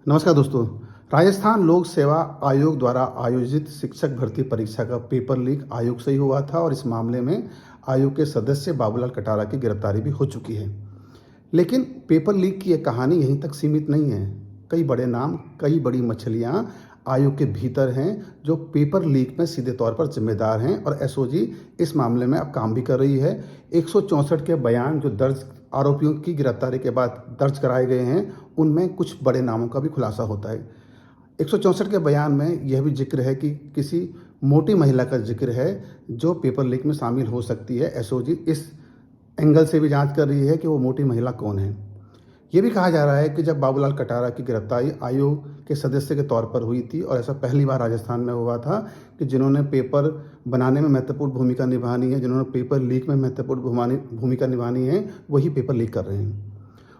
नमस्कार दोस्तों। राजस्थान लोक सेवा आयोग द्वारा आयोजित शिक्षक भर्ती परीक्षा का पेपर लीक आयोग से ही हुआ था और इस मामले में आयोग के सदस्य बाबूलाल कटारा की गिरफ्तारी भी हो चुकी है। लेकिन पेपर लीक की ये कहानी यहीं तक सीमित नहीं है। कई बड़े नाम, कई बड़ी मछलियां आयोग के भीतर हैं जो पेपर लीक में सीधे तौर पर जिम्मेदार हैं और एसओजी इस मामले में अब काम भी कर रही है। 164 के बयान जो दर्ज आरोपियों की गिरफ्तारी के बाद दर्ज कराए गए हैं, उनमें कुछ बड़े नामों का भी खुलासा होता है। 164 के बयान में यह भी जिक्र है कि किसी मोटी महिला का जिक्र है जो पेपर लीक में शामिल हो सकती है। एसओजी इस एंगल से भी जांच कर रही है कि वो मोटी महिला कौन है। ये भी कहा जा रहा है कि जब बाबूलाल कटारा की गिरफ्तारी आयोग के सदस्य के तौर पर हुई थी और ऐसा पहली बार राजस्थान में हुआ था कि जिन्होंने पेपर बनाने में महत्वपूर्ण भूमिका निभानी है, जिन्होंने पेपर लीक में महत्वपूर्ण भूमिका निभानी है, वही पेपर लीक कर रहे हैं।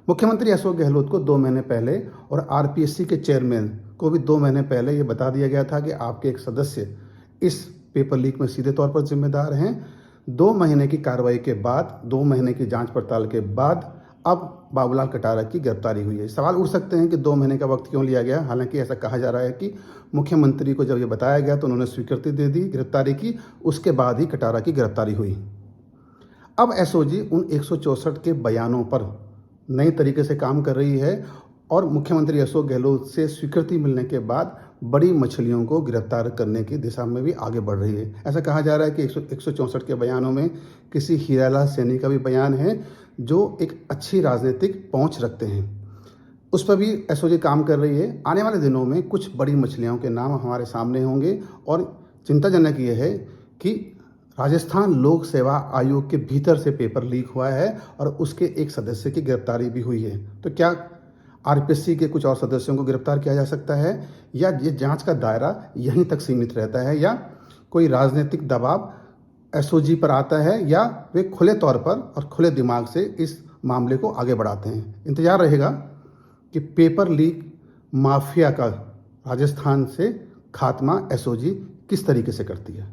मुख्यमंत्री अशोक गहलोत को 2 महीने पहले और आरपीएससी के चेयरमैन को भी 2 महीने पहले ये बता दिया गया था कि आपके एक सदस्य इस पेपर लीक में सीधे तौर पर जिम्मेदार हैं। 2 महीने की कार्रवाई के बाद, 2 महीने की जांच पड़ताल के बाद अब बाबूलाल कटारा की गिरफ्तारी हुई है। सवाल उठ सकते हैं कि 2 महीने का वक्त क्यों लिया गया। हालांकि ऐसा कहा जा रहा है कि मुख्यमंत्री को जब ये बताया गया तो उन्होंने स्वीकृति दे दी गिरफ्तारी की, उसके बाद ही कटारा की गिरफ्तारी हुई। अब एसओजी उन 164 के बयानों पर नई तरीके से काम कर रही है और मुख्यमंत्री अशोक गहलोत से स्वीकृति मिलने के बाद बड़ी मछलियों को गिरफ्तार करने की दिशा में भी आगे बढ़ रही है। ऐसा कहा जा रहा है कि 164 के बयानों में किसी हीरालाल सैनी का भी बयान है जो एक अच्छी राजनीतिक पहुंच रखते हैं। उस पर भी एसओजी काम कर रही है। आने वाले दिनों में कुछ बड़ी मछलियों के नाम हमारे सामने होंगे और चिंताजनक ये है कि राजस्थान लोक सेवा आयोग के भीतर से पेपर लीक हुआ है और उसके एक सदस्य की गिरफ्तारी भी हुई है। तो क्या आरपीएससी के कुछ और सदस्यों को गिरफ्तार किया जा सकता है या ये जांच का दायरा यहीं तक सीमित रहता है या कोई राजनीतिक दबाव एसओजी पर आता है या वे खुले तौर पर और खुले दिमाग से इस मामले को आगे बढ़ाते हैं। इंतजार रहेगा कि पेपर लीक माफिया का राजस्थान से खात्मा एसओजी किस तरीके से करती है।